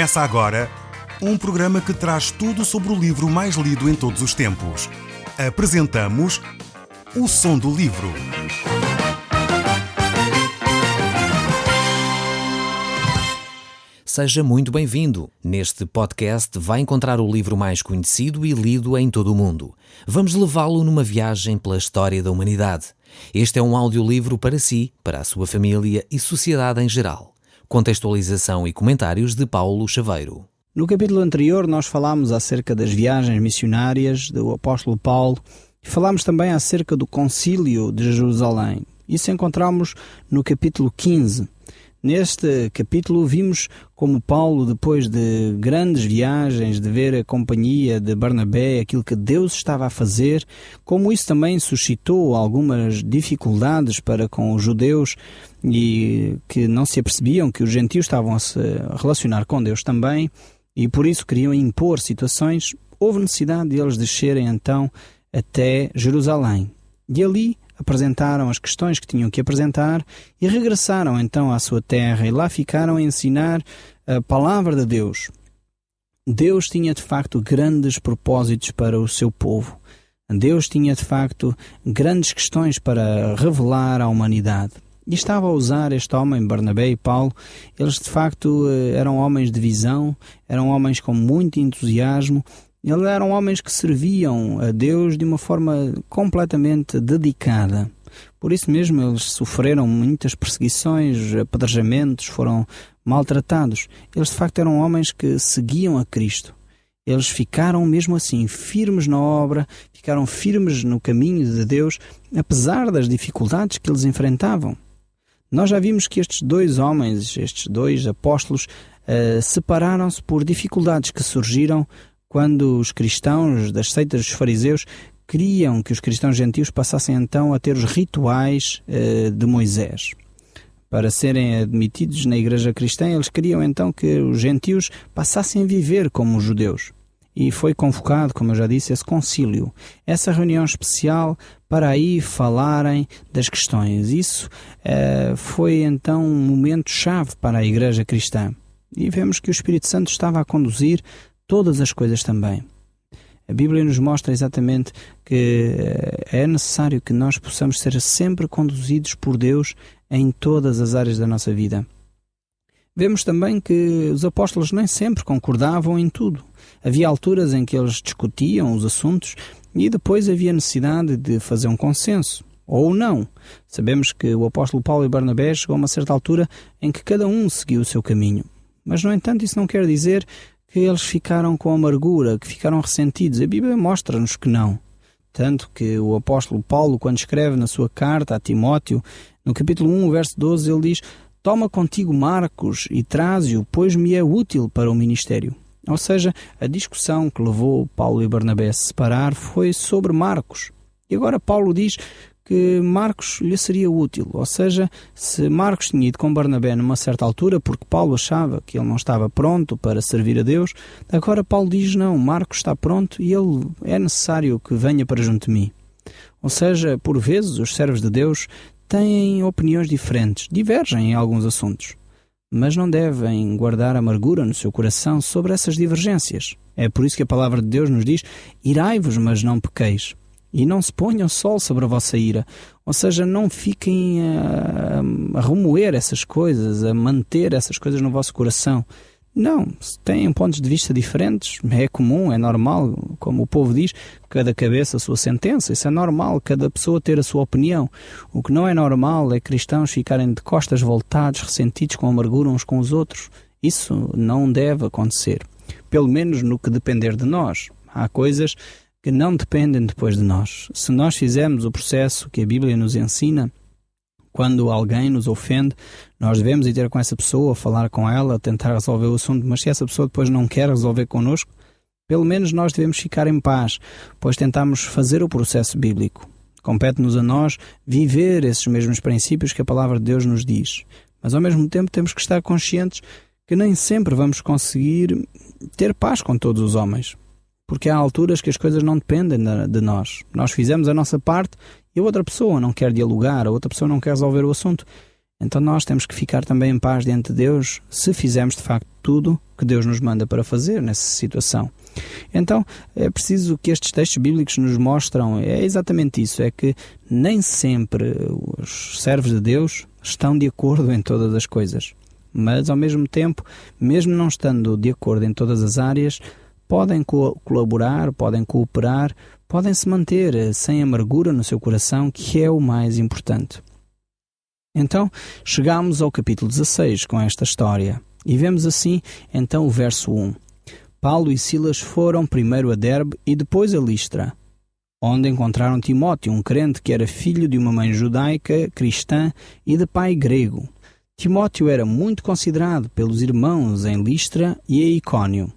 Começa agora um programa que traz tudo sobre o livro mais lido em todos os tempos. Apresentamos O Som do Livro. Seja muito bem-vindo. Neste podcast vai encontrar o livro mais conhecido e lido em todo o mundo. Vamos levá-lo numa viagem pela história da humanidade. Este é um audiolivro para si, para a sua família e sociedade em geral. Contextualização e comentários de Paulo Chaveiro. No capítulo anterior nós falámos acerca das viagens missionárias do apóstolo Paulo e falámos também acerca do concílio de Jerusalém. Isso encontramos no capítulo 15. Neste capítulo vimos como Paulo, depois de grandes viagens, de ver a companhia de Barnabé, aquilo que Deus estava a fazer, como isso também suscitou algumas dificuldades para com os judeus e que não se apercebiam que os gentios estavam a se relacionar com Deus também e por isso queriam impor situações. Houve necessidade de eles descerem então até Jerusalém. E ali apresentaram as questões que tinham que apresentar e regressaram então à sua terra e lá ficaram a ensinar a palavra de Deus. Deus tinha de facto grandes propósitos para o seu povo. Deus tinha de facto grandes questões para revelar à humanidade. E estava a usar este homem, Barnabé e Paulo. Eles de facto eram homens de visão, eram homens com muito entusiasmo. Eles eram homens que serviam a Deus de uma forma completamente dedicada. Por isso mesmo eles sofreram muitas perseguições, apedrejamentos, foram maltratados. Eles de facto eram homens que seguiam a Cristo. Eles ficaram mesmo assim firmes na obra, ficaram firmes no caminho de Deus, apesar das dificuldades que eles enfrentavam. Nós já vimos que estes dois homens, estes dois apóstolos, separaram-se por dificuldades que surgiram quando os cristãos das seitas dos fariseus queriam que os cristãos gentios passassem então a ter os rituais de Moisés. Para serem admitidos na igreja cristã, eles queriam então que os gentios passassem a viver como os judeus. E foi convocado, como eu já disse, esse concílio, essa reunião especial para aí falarem das questões. Isso foi então um momento-chave para a igreja cristã. E vemos que o Espírito Santo estava a conduzir todas as coisas também. A Bíblia nos mostra exatamente que é necessário que nós possamos ser sempre conduzidos por Deus em todas as áreas da nossa vida. Vemos também que os apóstolos nem sempre concordavam em tudo. Havia alturas em que eles discutiam os assuntos e depois havia necessidade de fazer um consenso. Ou não. Sabemos que o apóstolo Paulo e Barnabé chegou a uma certa altura em que cada um seguiu o seu caminho. Mas, no entanto, isso não quer dizer que eles ficaram com amargura, que ficaram ressentidos. A Bíblia mostra-nos que não. Tanto que o apóstolo Paulo, quando escreve na sua carta a Timóteo, no capítulo 1, verso 12, ele diz: "Toma contigo Marcos e traze-o, pois me é útil para o ministério." Ou seja, a discussão que levou Paulo e Barnabé a se separar foi sobre Marcos. E agora Paulo diz que Marcos lhe seria útil, ou seja, se Marcos tinha ido com Barnabé numa certa altura, porque Paulo achava que ele não estava pronto para servir a Deus, agora Paulo diz: não, Marcos está pronto e ele é necessário que venha para junto de mim. Ou seja, por vezes os servos de Deus têm opiniões diferentes, divergem em alguns assuntos, mas não devem guardar amargura no seu coração sobre essas divergências. É por isso que a palavra de Deus nos diz: irai-vos, mas não pequeis. E não se ponha o sol sobre a vossa ira. Ou seja, não fiquem a remoer essas coisas, a manter essas coisas no vosso coração. Não, se têm pontos de vista diferentes, é comum, é normal, como o povo diz, cada cabeça a sua sentença. Isso é normal, cada pessoa ter a sua opinião. O que não é normal é cristãos ficarem de costas voltados, ressentidos, com amargura uns com os outros. Isso não deve acontecer, pelo menos no que depender de nós. Há coisas que não dependem depois de nós. Se nós fizermos o processo que a Bíblia nos ensina, quando alguém nos ofende, nós devemos ir ter com essa pessoa, falar com ela, tentar resolver o assunto, mas se essa pessoa depois não quer resolver connosco, pelo menos nós devemos ficar em paz, pois tentamos fazer o processo bíblico. Compete-nos a nós viver esses mesmos princípios que a palavra de Deus nos diz. Mas ao mesmo tempo temos que estar conscientes que nem sempre vamos conseguir ter paz com todos os homens. Porque há alturas que as coisas não dependem de nós. Nós fizemos a nossa parte e a outra pessoa não quer dialogar, a outra pessoa não quer resolver o assunto. Então nós temos que ficar também em paz diante de Deus se fizermos de facto tudo que Deus nos manda para fazer nessa situação. Então é preciso que estes textos bíblicos nos mostram, é exatamente isso, é que nem sempre os servos de Deus estão de acordo em todas as coisas. Mas ao mesmo tempo, mesmo não estando de acordo em todas as áreas, podem colaborar, podem cooperar, podem se manter sem amargura no seu coração, que é o mais importante. Então, chegamos ao capítulo 16 com esta história. E vemos assim, então, o verso 1. Paulo e Silas foram primeiro a Derbe e depois a Listra, onde encontraram Timóteo, um crente que era filho de uma mãe judaica, cristã e de pai grego. Timóteo era muito considerado pelos irmãos em Listra e em Icónio.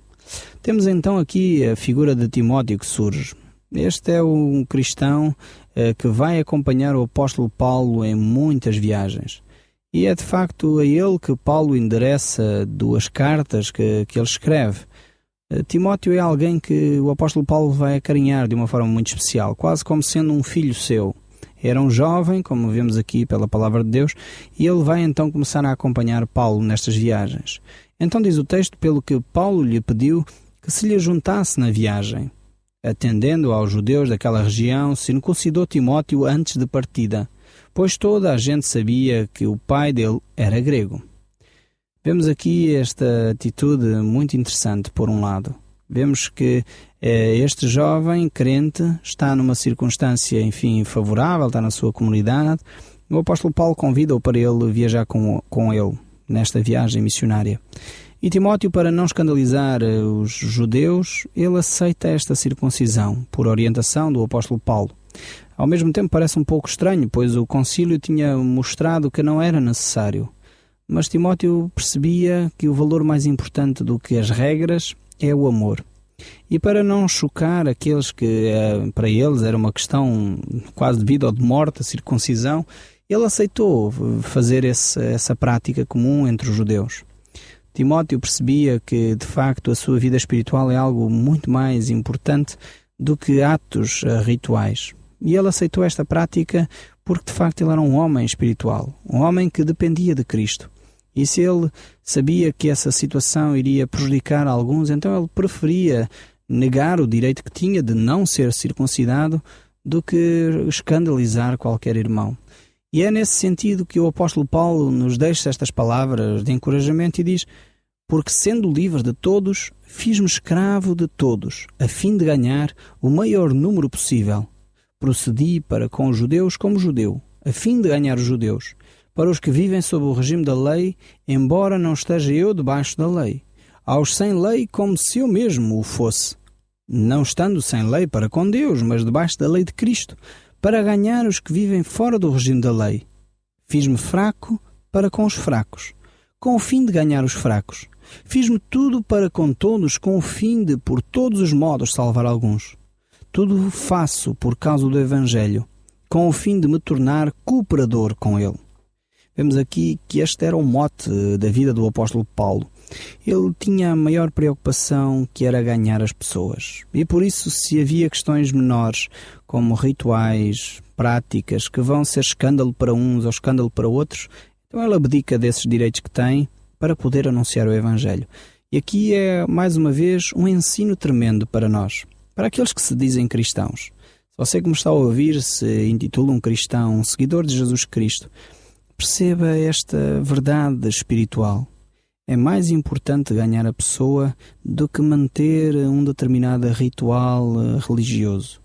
Temos então aqui a figura de Timóteo que surge. Este é um cristão que vai acompanhar o apóstolo Paulo em muitas viagens. E é de facto a ele que Paulo endereça 2 cartas que ele escreve. Timóteo é alguém que o apóstolo Paulo vai acarinhar de uma forma muito especial, quase como sendo um filho seu. Era um jovem, como vemos aqui pela palavra de Deus, e ele vai então começar a acompanhar Paulo nestas viagens. Então diz o texto, pelo que Paulo lhe pediu que se lhe juntasse na viagem. Atendendo aos judeus daquela região, circuncidou Timóteo antes de partida, pois toda a gente sabia que o pai dele era grego. Vemos aqui esta atitude muito interessante, por um lado. Vemos que este jovem crente está numa circunstância, enfim, favorável, está na sua comunidade. O apóstolo Paulo convida-o para ele viajar com ele nesta viagem missionária. E Timóteo, para não escandalizar os judeus, ele aceita esta circuncisão, por orientação do apóstolo Paulo. Ao mesmo tempo parece um pouco estranho, pois o concílio tinha mostrado que não era necessário. Mas Timóteo percebia que o valor mais importante do que as regras é o amor. E para não chocar aqueles que para eles era uma questão quase de vida ou de morte, a circuncisão, ele aceitou fazer essa prática comum entre os judeus. Timóteo percebia que, de facto, a sua vida espiritual é algo muito mais importante do que atos rituais. E ele aceitou esta prática porque, de facto, ele era um homem espiritual, um homem que dependia de Cristo. E se ele sabia que essa situação iria prejudicar alguns, então ele preferia negar o direito que tinha de não ser circuncidado do que escandalizar qualquer irmão. E é nesse sentido que o apóstolo Paulo nos deixa estas palavras de encorajamento e diz: porque sendo livre de todos, fiz-me escravo de todos, a fim de ganhar o maior número possível. Procedi para com os judeus como judeu, a fim de ganhar os judeus. Para os que vivem sob o regime da lei, embora não esteja eu debaixo da lei. Aos sem lei, como se eu mesmo o fosse. Não estando sem lei para com Deus, mas debaixo da lei de Cristo, para ganhar os que vivem fora do regime da lei. Fiz-me fraco para com os fracos, com o fim de ganhar os fracos. Fiz-me tudo para com todos, com o fim de, por todos os modos, salvar alguns. Tudo faço por causa do Evangelho, com o fim de me tornar cooperador com ele. Vemos aqui que este era o mote da vida do apóstolo Paulo. Ele tinha a maior preocupação, que era ganhar as pessoas. E por isso, se havia questões menores, como rituais, práticas, que vão ser escândalo para uns ou escândalo para outros, então ele abdica desses direitos que tem para poder anunciar o Evangelho. E aqui é, mais uma vez, um ensino tremendo para nós, para aqueles que se dizem cristãos. Se você que me está a ouvir se intitula um cristão, um seguidor de Jesus Cristo, perceba esta verdade espiritual. É mais importante ganhar a pessoa do que manter um determinado ritual religioso.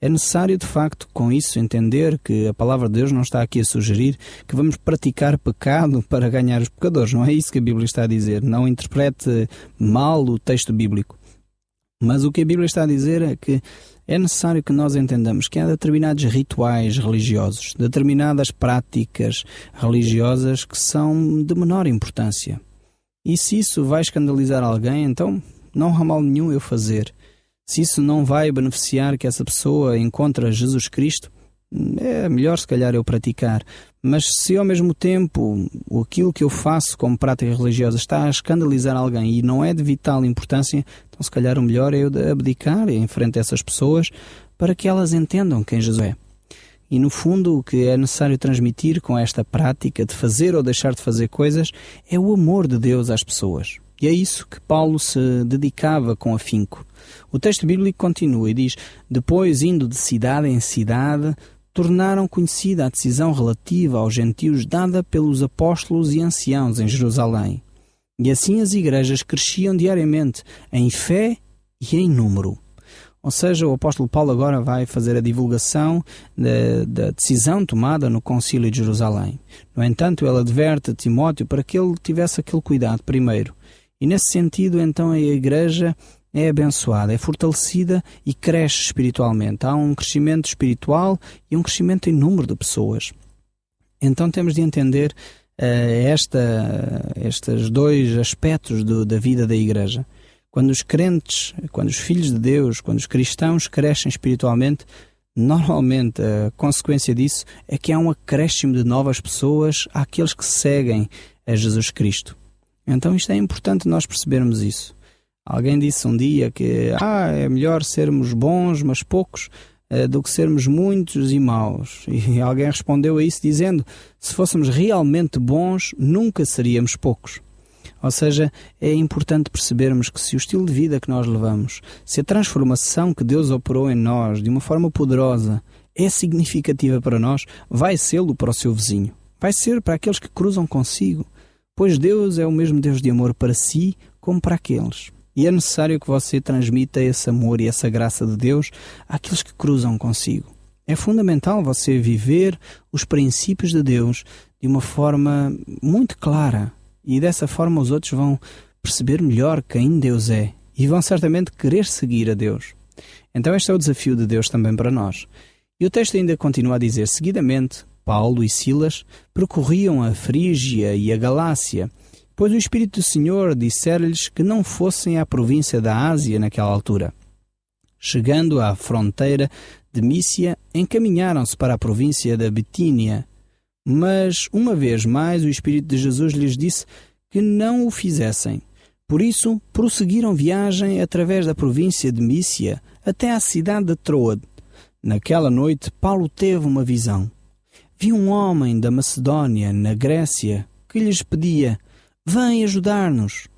É necessário, de facto, com isso, entender que a palavra de Deus não está aqui a sugerir que vamos praticar pecado para ganhar os pecadores. Não é isso que a Bíblia está a dizer. Não interprete mal o texto bíblico. Mas o que a Bíblia está a dizer é que é necessário que nós entendamos que há determinados rituais religiosos, determinadas práticas religiosas que são de menor importância. E se isso vai escandalizar alguém, então não há mal nenhum eu fazer. Se isso não vai beneficiar que essa pessoa encontre Jesus Cristo, é melhor se calhar eu praticar. Mas se ao mesmo tempo aquilo que eu faço como prática religiosa está a escandalizar alguém e não é de vital importância, então se calhar o melhor é eu abdicar em frente a essas pessoas para que elas entendam quem Jesus é. E no fundo o que é necessário transmitir com esta prática de fazer ou deixar de fazer coisas é o amor de Deus às pessoas. E é isso que Paulo se dedicava com afinco. O texto bíblico continua e diz: depois, indo de cidade em cidade, tornaram conhecida a decisão relativa aos gentios dada pelos apóstolos e anciãos em Jerusalém. E assim as igrejas cresciam diariamente em fé e em número. Ou seja, o apóstolo Paulo agora vai fazer a divulgação da decisão tomada no Concílio de Jerusalém. No entanto, ele adverte Timóteo para que ele tivesse aquele cuidado primeiro. E nesse sentido, então, a igreja é abençoada, é fortalecida e cresce espiritualmente. Há um crescimento espiritual e um crescimento em número de pessoas. Então temos de entender estes dois aspectos da vida da igreja. Quando os crentes, quando os filhos de Deus, quando os cristãos crescem espiritualmente, normalmente a consequência disso é que há um acréscimo de novas pessoas àqueles que seguem a Jesus Cristo. Então isto é importante nós percebermos isso. Alguém disse um dia que é melhor sermos bons, mas poucos, do que sermos muitos e maus. E alguém respondeu a isso dizendo: se fôssemos realmente bons, nunca seríamos poucos. Ou seja, é importante percebermos que se o estilo de vida que nós levamos, se a transformação que Deus operou em nós de uma forma poderosa é significativa para nós, vai sê-lo para o seu vizinho. Vai ser para aqueles que cruzam consigo. Pois Deus é o mesmo Deus de amor para si como para aqueles. E é necessário que você transmita esse amor e essa graça de Deus àqueles que cruzam consigo. É fundamental você viver os princípios de Deus de uma forma muito clara. E dessa forma os outros vão perceber melhor quem Deus é e vão certamente querer seguir a Deus. Então este é o desafio de Deus também para nós. E o texto ainda continua a dizer: seguidamente, Paulo e Silas percorriam a Frígia e a Galácia, pois o Espírito do Senhor dissera-lhes que não fossem à província da Ásia naquela altura. Chegando à fronteira de Mícia, encaminharam-se para a província da Bitínia. Mas, uma vez mais, o Espírito de Jesus lhes disse que não o fizessem. Por isso, prosseguiram viagem através da província de Mícia até à cidade de Troade. Naquela noite, Paulo teve uma visão. Viu um homem da Macedónia, na Grécia, que lhes pedia: vem ajudar-nos.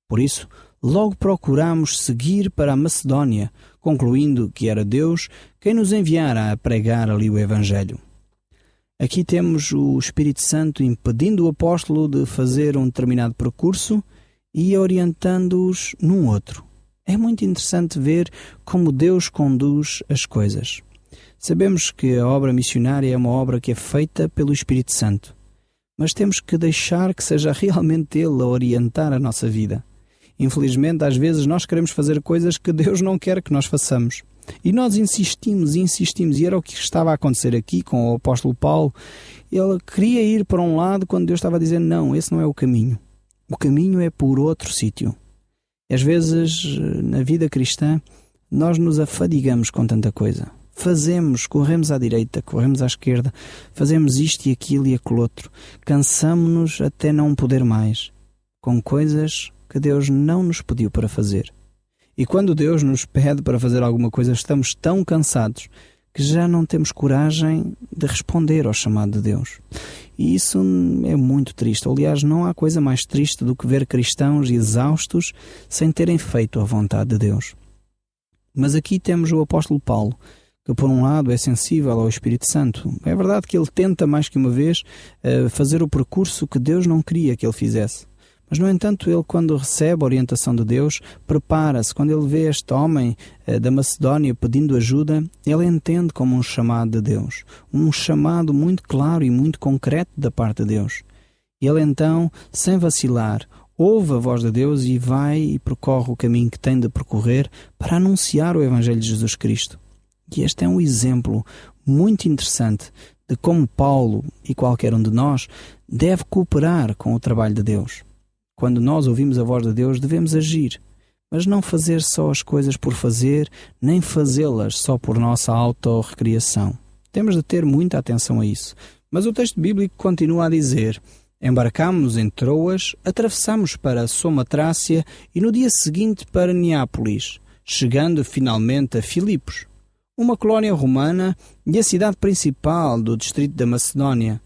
Por isso, logo procuramos seguir para a Macedónia, concluindo que era Deus quem nos enviara a pregar ali o Evangelho. Aqui temos o Espírito Santo impedindo o apóstolo de fazer um determinado percurso e orientando-os num outro. É muito interessante ver como Deus conduz as coisas. Sabemos que a obra missionária é uma obra que é feita pelo Espírito Santo, mas temos que deixar que seja realmente Ele a orientar a nossa vida. Infelizmente, às vezes nós queremos fazer coisas que Deus não quer que nós façamos. E nós insistimos, e era o que estava a acontecer aqui com o apóstolo Paulo. Ele queria ir para um lado quando Deus estava a dizer: não, esse não é o caminho. O caminho é por outro sítio. E às vezes, na vida cristã, nós nos afadigamos com tanta coisa. Corremos à direita, corremos à esquerda, fazemos isto e aquilo e aquilo outro. Cansamo-nos até não poder mais, com coisas que Deus não nos pediu para fazer. E quando Deus nos pede para fazer alguma coisa, estamos tão cansados que já não temos coragem de responder ao chamado de Deus. E isso é muito triste. Aliás, não há coisa mais triste do que ver cristãos exaustos sem terem feito a vontade de Deus. Mas aqui temos o apóstolo Paulo, que por um lado é sensível ao Espírito Santo. É verdade que ele tenta mais que uma vez fazer o percurso que Deus não queria que ele fizesse. Mas, no entanto, ele, quando recebe a orientação de Deus, prepara-se. Quando ele vê este homem da Macedónia pedindo ajuda, ele entende como um chamado de Deus. Um chamado muito claro e muito concreto da parte de Deus. Ele, então, sem vacilar, ouve a voz de Deus e vai e percorre o caminho que tem de percorrer para anunciar o Evangelho de Jesus Cristo. E este é um exemplo muito interessante de como Paulo e qualquer um de nós deve cooperar com o trabalho de Deus. Quando nós ouvimos a voz de Deus, devemos agir, mas não fazer só as coisas por fazer, nem fazê-las só por nossa autorrecriação. Temos de ter muita atenção a isso. Mas o texto bíblico continua a dizer: embarcámos em Troas, atravessámos para Samotracia e no dia seguinte para Neápolis, chegando finalmente a Filipos. uma colónia romana e a cidade principal do distrito da Macedónia.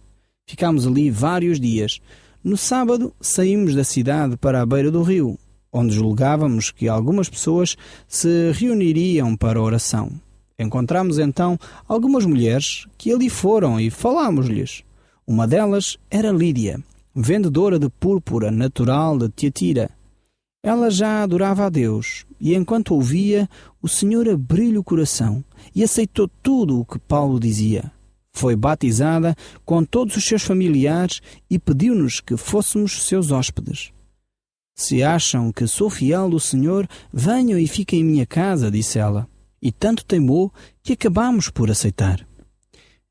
Ficámos ali vários dias. No sábado, saímos da cidade para a beira do rio, onde julgávamos que algumas pessoas se reuniriam para a oração. Encontramos então algumas mulheres que ali foram e falámos-lhes. Uma delas era Lídia, vendedora de púrpura natural de Tiatira. Ela já adorava a Deus e, enquanto ouvia, o Senhor abriu-lhe o coração e aceitou tudo o que Paulo dizia. Foi batizada com todos os seus familiares e pediu-nos que fôssemos seus hóspedes. Se acham que sou fiel do Senhor, venham e fiquem em minha casa, disse ela. E tanto teimou que acabamos por aceitar.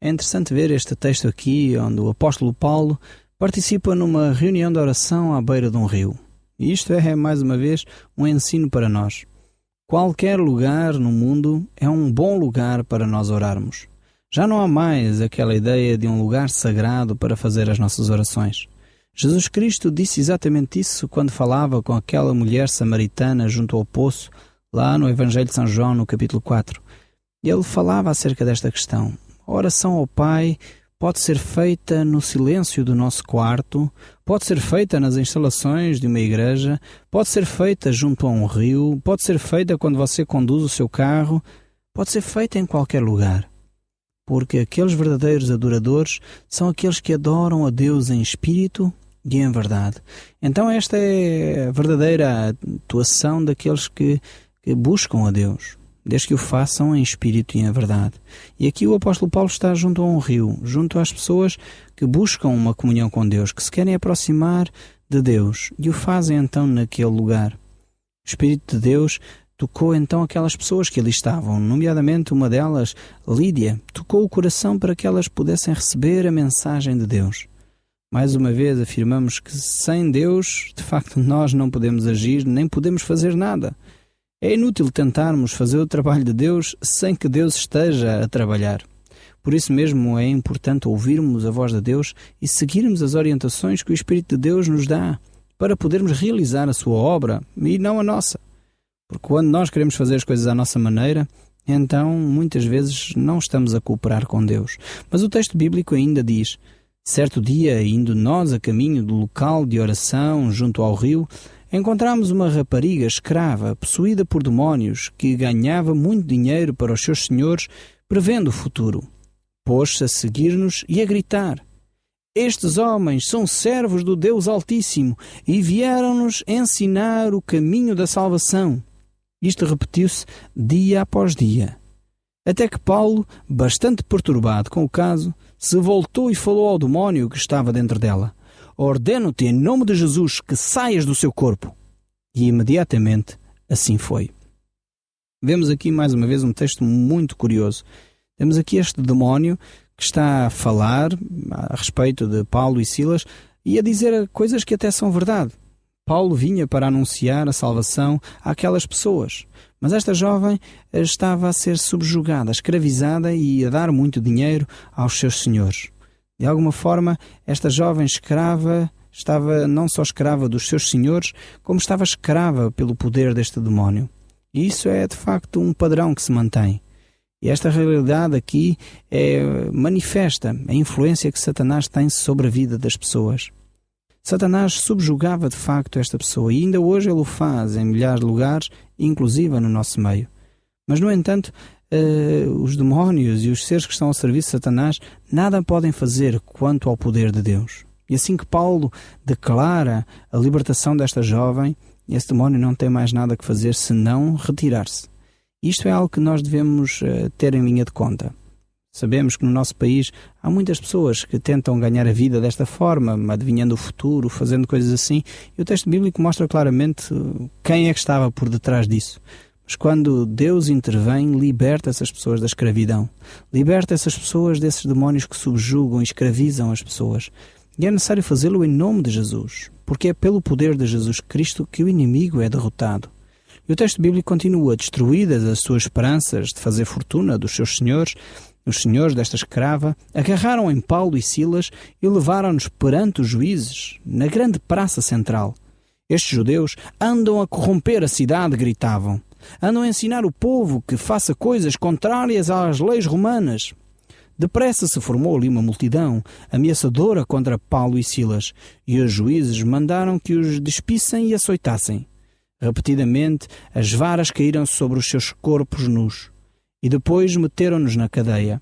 É interessante ver este texto aqui, onde o apóstolo Paulo participa numa reunião de oração à beira de um rio. E isto é, mais uma vez, um ensino para nós. Qualquer lugar no mundo é um bom lugar para nós orarmos. Já não há mais aquela ideia de um lugar sagrado para fazer as nossas orações. Jesus Cristo disse exatamente isso quando falava com aquela mulher samaritana junto ao poço, lá no Evangelho de São João, no capítulo 4. Ele falava acerca desta questão. A oração ao Pai pode ser feita no silêncio do nosso quarto, pode ser feita nas instalações de uma igreja, pode ser feita junto a um rio, pode ser feita quando você conduz o seu carro, pode ser feita em qualquer lugar. Porque aqueles verdadeiros adoradores são aqueles que adoram a Deus em espírito e em verdade. Então esta é a verdadeira atuação daqueles que buscam a Deus, desde que o façam em espírito e em verdade. E aqui o apóstolo Paulo está junto a um rio, junto às pessoas que buscam uma comunhão com Deus, que se querem aproximar de Deus, e o fazem então naquele lugar. O Espírito de Deus tocou então aquelas pessoas que ali estavam, nomeadamente uma delas, Lídia, tocou o coração para que elas pudessem receber a mensagem de Deus. Mais uma vez afirmamos que sem Deus, de facto, nós não podemos agir, nem podemos fazer nada. É inútil tentarmos fazer o trabalho de Deus sem que Deus esteja a trabalhar. Por isso mesmo é importante ouvirmos a voz de Deus e seguirmos as orientações que o Espírito de Deus nos dá para podermos realizar a sua obra e não a nossa. Porque quando nós queremos fazer as coisas à nossa maneira, então muitas vezes não estamos a cooperar com Deus. Mas o texto bíblico ainda diz: certo dia, indo nós a caminho do local de oração junto ao rio, encontramos uma rapariga escrava, possuída por demónios, que ganhava muito dinheiro para os seus senhores, prevendo o futuro. Pôs-se a seguir-nos e a gritar: estes homens são servos do Deus Altíssimo e vieram-nos ensinar o caminho da salvação. Isto repetiu-se dia após dia. Até que Paulo, bastante perturbado com o caso, se voltou e falou ao demónio que estava dentro dela: ordeno-te em nome de Jesus que saias do seu corpo. E imediatamente assim foi. Vemos aqui mais uma vez um texto muito curioso. Temos aqui este demónio que está a falar a respeito de Paulo e Silas e a dizer coisas que até são verdade. Paulo vinha para anunciar a salvação àquelas pessoas, mas esta jovem estava a ser subjugada, escravizada e a dar muito dinheiro aos seus senhores. De alguma forma, esta jovem escrava estava não só escrava dos seus senhores, como estava escrava pelo poder deste demónio. E isso é, de facto, um padrão que se mantém. E esta realidade aqui manifesta a influência que Satanás tem sobre a vida das pessoas. Satanás subjugava, de facto, esta pessoa, e ainda hoje ele o faz em milhares de lugares, inclusive no nosso meio. Mas, no entanto, os demónios e os seres que estão ao serviço de Satanás nada podem fazer quanto ao poder de Deus. E assim que Paulo declara a libertação desta jovem, esse demónio não tem mais nada que fazer senão retirar-se. Isto é algo que nós devemos ter em linha de conta. Sabemos que no nosso país há muitas pessoas que tentam ganhar a vida desta forma, adivinhando o futuro, fazendo coisas assim, e o texto bíblico mostra claramente quem é que estava por detrás disso. Mas quando Deus intervém, liberta essas pessoas da escravidão. Liberta essas pessoas desses demónios que subjugam e escravizam as pessoas. E é necessário fazê-lo em nome de Jesus, porque é pelo poder de Jesus Cristo que o inimigo é derrotado. E o texto bíblico continua: destruídas as suas esperanças de fazer fortuna dos seus senhores, os senhores desta escrava agarraram em Paulo e Silas e levaram-nos perante os juízes, na grande praça central. Estes judeus andam a corromper a cidade, gritavam. Andam a ensinar o povo que faça coisas contrárias às leis romanas. Depressa se formou ali uma multidão ameaçadora contra Paulo e Silas, e os juízes mandaram que os despissem e açoitassem. Repetidamente as varas caíram sobre os seus corpos nus, e depois meteram-nos na cadeia.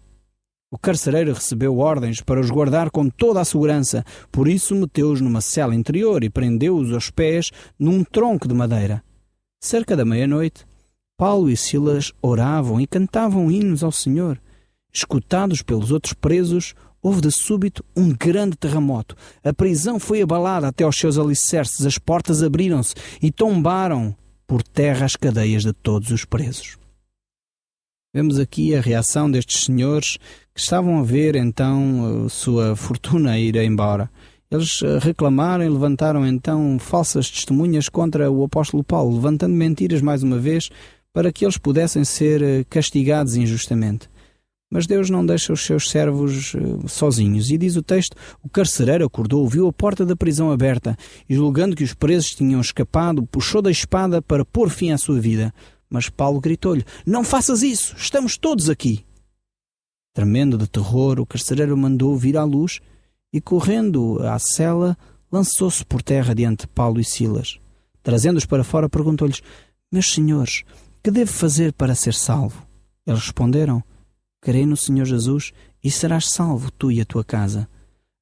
O carcereiro recebeu ordens para os guardar com toda a segurança, por isso meteu-os numa cela interior e prendeu-os aos pés num tronco de madeira. Cerca da meia-noite, Paulo e Silas oravam e cantavam hinos ao Senhor. Escutados pelos outros presos, houve de súbito um grande terremoto. A prisão foi abalada até aos seus alicerces, as portas abriram-se e tombaram por terra as cadeias de todos os presos. Vemos aqui a reação destes senhores que estavam a ver então sua fortuna ir embora. Eles reclamaram e levantaram então falsas testemunhas contra o apóstolo Paulo, levantando mentiras mais uma vez para que eles pudessem ser castigados injustamente. Mas Deus não deixa os seus servos sozinhos. E diz o texto, o carcereiro acordou, viu a porta da prisão aberta e, julgando que os presos tinham escapado, puxou da espada para pôr fim à sua vida. Mas Paulo gritou-lhe, não faças isso, estamos todos aqui. Tremendo de terror, o carcereiro mandou vir à luz e, correndo à cela, lançou-se por terra diante de Paulo e Silas. Trazendo-os para fora, perguntou-lhes, meus senhores, que devo fazer para ser salvo? Eles responderam, crê no Senhor Jesus e serás salvo, tu e a tua casa.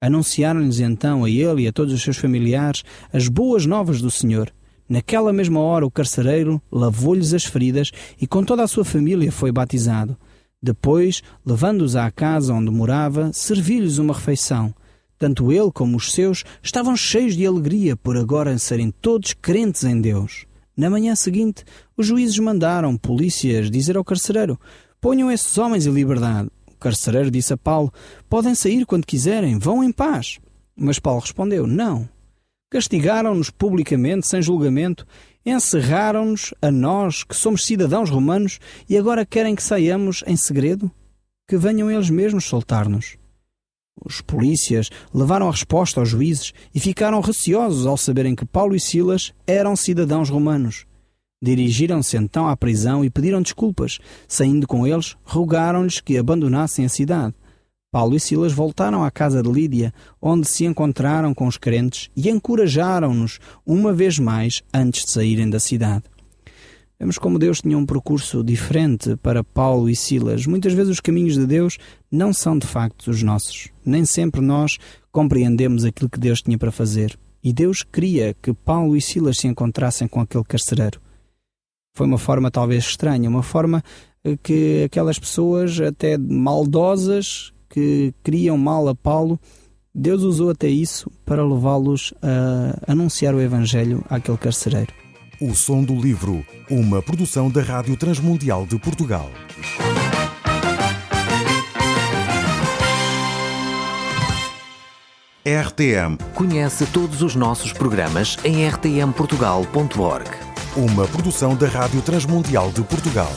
Anunciaram-lhes então a ele e a todos os seus familiares as boas novas do Senhor. Naquela mesma hora o carcereiro lavou-lhes as feridas e com toda a sua família foi batizado. Depois, levando-os à casa onde morava, serviu-lhes uma refeição. Tanto ele como os seus estavam cheios de alegria por agora serem todos crentes em Deus. Na manhã seguinte, os juízes mandaram polícias dizer ao carcereiro, ponham esses homens em liberdade. O carcereiro disse a Paulo, podem sair quando quiserem, vão em paz. Mas Paulo respondeu, não. Castigaram-nos publicamente, sem julgamento, encerraram-nos a nós, que somos cidadãos romanos, e agora querem que saiamos em segredo? Que venham eles mesmos soltar-nos. Os polícias levaram a resposta aos juízes e ficaram receosos ao saberem que Paulo e Silas eram cidadãos romanos. Dirigiram-se então à prisão e pediram desculpas. Saindo com eles, rogaram-lhes que abandonassem a cidade. Paulo e Silas voltaram à casa de Lídia, onde se encontraram com os crentes e encorajaram-nos uma vez mais antes de saírem da cidade. Vemos como Deus tinha um percurso diferente para Paulo e Silas. Muitas vezes os caminhos de Deus não são de facto os nossos. Nem sempre nós compreendemos aquilo que Deus tinha para fazer. E Deus queria que Paulo e Silas se encontrassem com aquele carcereiro. Foi uma forma talvez estranha, uma forma que aquelas pessoas até maldosas que queriam mal a Paulo, Deus usou até isso para levá-los a anunciar o Evangelho àquele carcereiro. O Som do Livro, uma produção da Rádio Transmundial de Portugal. RTM. Conhece todos os nossos programas em rtmportugal.org. Uma produção da Rádio Transmundial de Portugal.